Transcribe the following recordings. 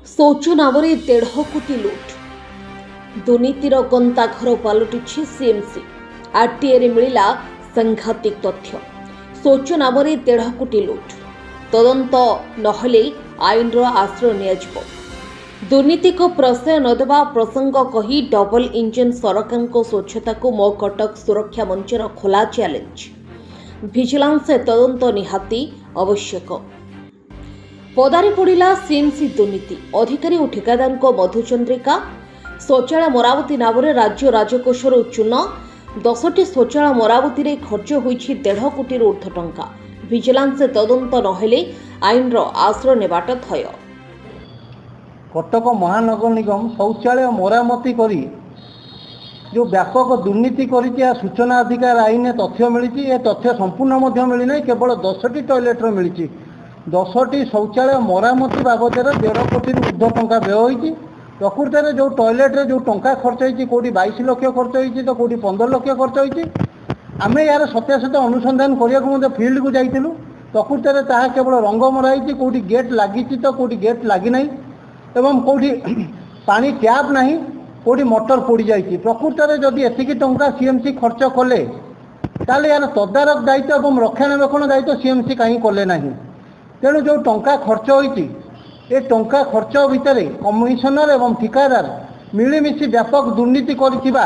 शौच नाम 1.5 कोटी लुट दुर्नीतिर गंताघर पलटि सीएमसी आरटीए मिला सांघातिक तथ्य। शौच नाम 1.5 कोटी लुट तदंत नहले आईन आश्रय नियाजिबो। दुर्नीति को प्रश्रय नदेवा प्रसंग कही डबल इंजन सरकार को स्वच्छता को मो कटक सुरक्षा मंचर खोला चैलेंज। विजिलेंस तदंत निहाती आवश्यक। पदारे पड़ा सीएमसी दुर्नीति अधिकारी और ठेकेदार को मधुचंद्रिका शौचालय मरामती नाम राज्य राजकोषर चून 10टी शौचालय मरामती खर्च होईछि 1.5 कोटी ऊर्ध्व टंका। विजिलेंस तदंत नहेले आईन आश्रय नेबाटा थय। कटक महानगर निगम शौचालय मरामती करी जो व्यापक दुर्नीति करी सूचना अधिकार आईन तथ्य मिली। ए तथ्य संपूर्ण मिलना केवल 10टी टॉयलेट्र मिली। 10टी शौचालय मरामती बाबद 1.5 कोटी ऊर्ध्व टंका व्यय होती। प्रकृत में जो टॉयलेट्रे जो टंका खर्च होती कौटी 22 लाख खर्च होती तो कौटी 15 लाख खर्च होती। आम यार सत्यासत्य अनुसंधान करने फिल्ड को जाइलु। प्रकृत में ताहा केवल रंग मराई कौटी गेट लगी तो कौटी गेट लगी एवं कौटी पानी टैप ना कौटी मोटर पोड़ी जाइए। प्रकृत में जदि एतिकी टंका सीएमसी खर्च कले ताले यार तदारक दायित्व और रक्षणाबेक्षण दायित्व सीएमसी कहीं कले ना। तेणु जो टंका खर्च होती ए टंका खर्च भितर कमिशनर एवं ठिकादार मिलमिशि व्यापक दुर्नीति करथिबा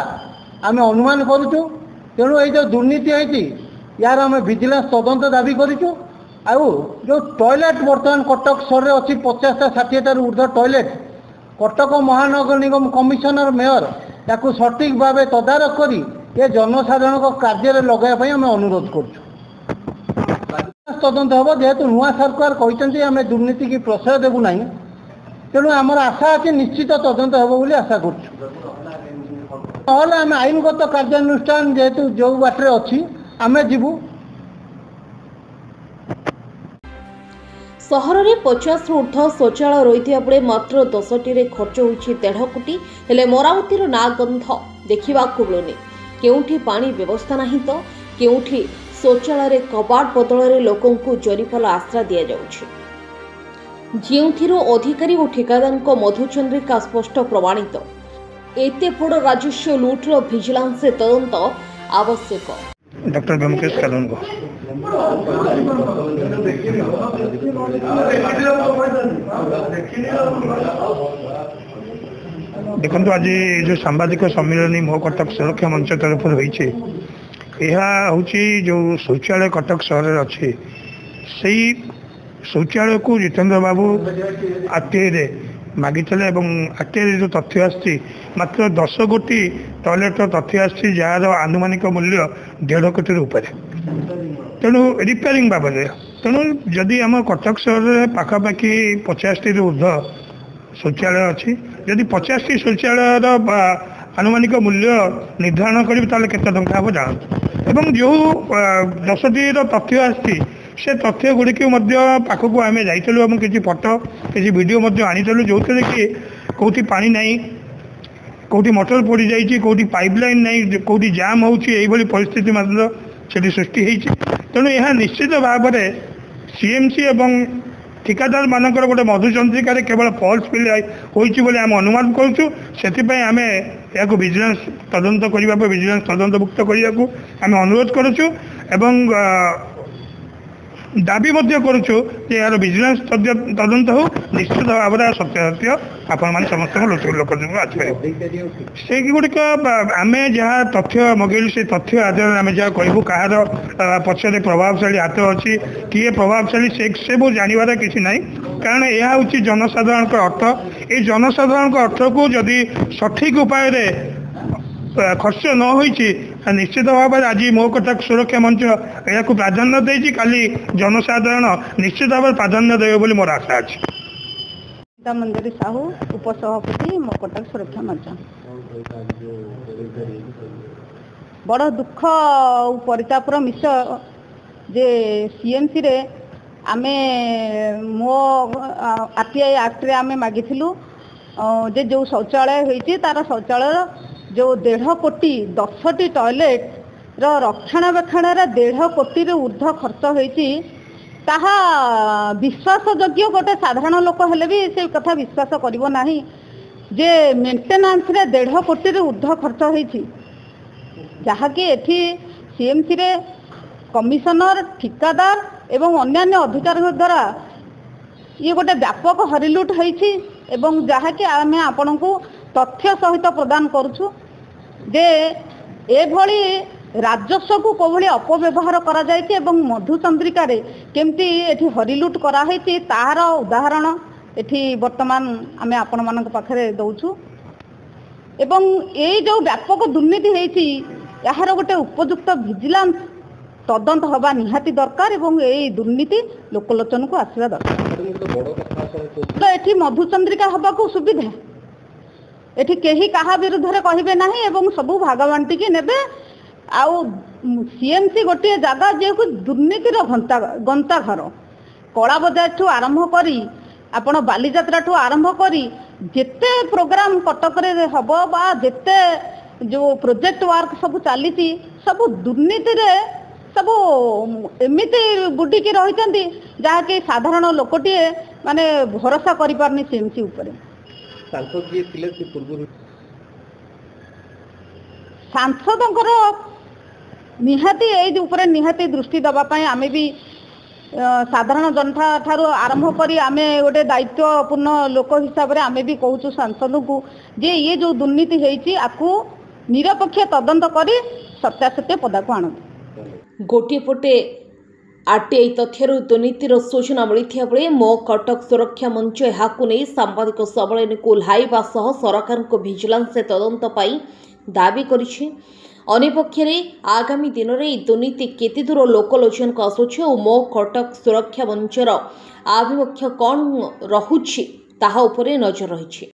आमे अनुमान करूचु। तेणु ये जो दुर्नीति होती यार आम विजिलेंस तदंत दाबी करूँ। आउ जो टॉयलेट बर्तमान कटक सहर में अच्छी 50-60 ऊर्ध्व टॉयलेट कटक महानगर निगम कमिशनर मेयर ताकू सठिक भाव तदारक करी ये जनसाधारण कार्य लगाई आम अनुरोध करूँ। तदंत हम जेहेतु नुआ सरकार कहते आम दुर्नीति की प्रश्रय देवु ना। तेणु आमर आशा अच्छे निश्चित तदंत हम बोली आशा करें। आम आईनगत कार्यानुष्ठान जेहेतु जो बाटे अच्छी आम जीवु। सहर में 50 ऊर्ध्व शौचालय रही बेले मात्र 10टी खर्च होइछि 1.5 कोटी। हेले मरामतीर ना गंध देखा मिलुनि। केउठी पानी व्यवस्था नहीं तो केउठी शौचालय कबाट बदल लोकों को जरीफल आश्रा दि जाउछि। जिउथिरो अधिकारी और ठेकेदार को मधुचंद्रिका स्पष्ट प्रमाणित। एते बड़ राजस्व लुट्र विजिलेंस तदंत आवश्यक। डॉक्टर ब्योमकेश कालुनगो देखो आज जो सांबादिक सम्मेलन मो कटक सुरक्षा मंच तरफ रही हूँ जो शौचालय कटक सहर अच्छे से शौचालय को जितेंद्र बाबू आरटीए मागी आरटीए जो तथ्य आसी मात्र 10 कोटी टॉयलेट तथ्य आसी जार आनुमानिक मूल्य 1.5 कोटी ऊपर। तेणु रिपेयरिंग बाबद तेणु जदि आम कटक सहर पाखापाखि 50टी ऊर्ध्व शौचालय अच्छी जदि 50टी शौचालय आनुमानिक मूल्य निर्धारण करें ताले केते टंका हम जानतु। एवं जो 10टी तथ्य आसी से तथ्य गुड़िक पाखक आम जाइलु और किसी फोटो किसी वीडियो आनीलु जो कि कौटी पानी नहीं कौटी मोटर पोड़ी जाइए कौटी पाइपलाइन नहीं कौटी जाम होती परिस्थिति मात्र से सृष्टि होती। तेणु यह निश्चित भाव में सीएमसी एवं ठिकादार मानकर गोटे मधुचंद्रिकार केवल फल्स फिल होती आम अनुमान करूँ। से आम या विजिलेंस तदंत करने विजिलेंस तदंतभुक्त करने को आम अनुरोध करुचु एवं दाबी करुचु यार विजिलेंस तदंत हो निश्चित भाव में सत्य आपण समस्त लोक से गुड़िक आम जहाँ तथ्य मगेलु से तथ्य आधार आम जहाँ कहूँ कहार पछरे प्रभावशाली हाथ अच्छी किए प्रभावशाली से वो जानवर किसी ना। कारण यह हूँ जनसाधारण अर्थ। ये जनसाधारण अर्थ को जदि सठिक उपाय खर्च न होइछि निश्चित भाव में आज मो कटक सुरक्षा मंच या प्राधान्य देछि काली जनसाधारण निश्चित भाव में प्राधान्य देवे बोली मोर आशा अछि। मंजरी साहू उपसभापति मो कटक सुरक्षा मंच। बड़ दुख परितापर मिश्र जे सीएमसी रे आमे मो आरटीआई एक्ट रे आमे मागिथिलु जे जो शौचालय होइछि तार शौचालय जो 1.5 कोटी 10टी टॉयलेट रक्षणाबेक्षण 1.5 कोटी ऊर्ध्व खर्च होइछि ତାହା ବିଶ୍ୱାସଯୋଗ୍ୟ ଗୋଟେ ସାଧାରଣ ଲୋକ ହେଲେ ବି ସେ କଥା ବିଶ୍ୱାସ କରିବ ନାହିଁ ଯେ ମେଣ୍ଟେନାନ୍ସରେ 1.5 କୋଟିରୁ ଉର୍ଦ୍ଧ୍ୱ ଖର୍ଚ୍ଚ ହେଇଛି, ଯାହାକି ଏଠି ସିଏମସିରେ କମିଶନର, ଠିକାଦାର ଏବଂ ଅନ୍ୟାନ୍ୟ ଅଧିକାରୀଙ୍କ ଦ୍ୱାରା ଇଏ ଗୋଟେ ବ୍ୟାପକ ହରିଲୁଟ ହେଇଛି। ଏବଂ ଯାହାକି ଆମେ ଆପଣଙ୍କୁ ତଥ୍ୟ ସହିତ ପ୍ରଦାନ କରୁଛୁ ଯେ ଏଭଳି ରାଜସ୍ୱକୁ କୋଭଳି ଅପବ୍ୟବହାର କରାଯାଇଛି ଏବଂ ମଧୁଚନ୍ଦ୍ରିକାରେ କେମିତି ଏଠି ହରିଲୁଟ କରାହେଇଛି ତାହାର ଉଦାହରଣ ଏଠି ବର୍ତ୍ତମାନ ଆମେ ଆପଣମାନଙ୍କ ପାଖରେ ଦେଉଛୁ। ଏବଂ ଏଇ ଯେଉଁ ବ୍ୟାପକ ଦୁର୍ନୀତି ହେଇଛି ଏହାର ଗୋଟେ ଉପଯୁକ୍ତ ଭିଜିଲାନ୍ସ ତଦନ୍ତ ହେବା ନିହାତି ଦରକାର ଏବଂ ଏଇ ଦୁର୍ନୀତି ଲୋକଲୋଚନକୁ ଆସିବା ଦରକାର। ତ ଏଠି ମଧୁଚନ୍ଦ୍ରିକା ହେବାକୁ ସୁବିଧା, ଏଠି କେହି କାହା ବିରୁଦ୍ଧରେ କହିବେ ନାହିଁ ଏବଂ ସବୁ ଭାଗ ବାଣ୍ଟିକି ନେବେ। ଆଉ ସିଏମସି ଗୋଟିଏ ଜାଗା ଯେକୁ ଦୁର୍ନୀତିର ଗନ୍ତାଘର, କଳାବଜାରଠୁ ଆରମ୍ଭ କରି ଆପଣ ବାଲିଯାତ୍ରାଠୁ ଆରମ୍ଭ କରି ଯେତେ ପ୍ରୋଗ୍ରାମ କଟକରେ ହେବ ବା ଯେତେ ଯେଉଁ ପ୍ରୋଜେକ୍ଟ ୱାର୍କ ସବୁ ଚାଲିଛି ସବୁ ଦୁର୍ନୀତିରେ ସବୁ ଏମିତି ବୁଡ଼ିକି ରହିଛନ୍ତି ଯାହାକି ସାଧାରଣ ଲୋକଟିଏ ମାନେ ଭରସା କରିପାରୁନି ସିଏମସି ଉପରେ। ସାଂସଦଙ୍କର ନିହାତି ଏଇ ଉପରେ ନିହାତି ଦୃଷ୍ଟି ଦେବା ପାଇଁ ଆମେ ବି ସାଧାରଣ ଜନତା ଠାରୁ ଆରମ୍ଭ କରି ଆମେ ଗୋଟେ ଦାୟିତ୍ୱପୂର୍ଣ୍ଣ ଲୋକ ହିସାବରେ ଆମେ ବି କହୁଛୁ ସାଂସଦଙ୍କୁ ଯେ ଇଏ ଯେଉଁ ଦୁର୍ନୀତି ହେଇଛି ଆକୁ ନିରପେକ୍ଷ ତଦନ୍ତ କରି ସତ୍ୟାସତ୍ୟ ପଦାକୁ ଆଣନ୍ତୁ। ଗୋଟିଏ ପଟେ ଆରଟିଆଇ ତଥ୍ୟରୁ ଦୁର୍ନୀତିର ସୂଚନା ମିଳିଥିବା ବେଳେ ମୋ କଟକ ସୁରକ୍ଷା ମଞ୍ଚ ଏହାକୁ ନେଇ ସାମ୍ବାଦିକ ସମ୍ମିଳନୀକୁ ଓହ୍ଲାଇବା ସହ ସରକାରଙ୍କ ଭିଜିଲାନ୍ସ ତଦନ୍ତ ପାଇଁ ଦାବି କରିଛି। ଅନ୍ୟପକ୍ଷରେ ଆଗାମୀ ଦିନରେ ଏହି ଦୁର୍ନୀତି କେତେ ଦୂର ଲୋକଲୋଚନକୁ ଆସୁଛି ଓ ମୋ କଟକ ସୁରକ୍ଷା ମଞ୍ଚର ଆଭିମୁଖ୍ୟ କ'ଣ ରହୁଛି ତାହା ଉପରେ ନଜର ରହିଛି।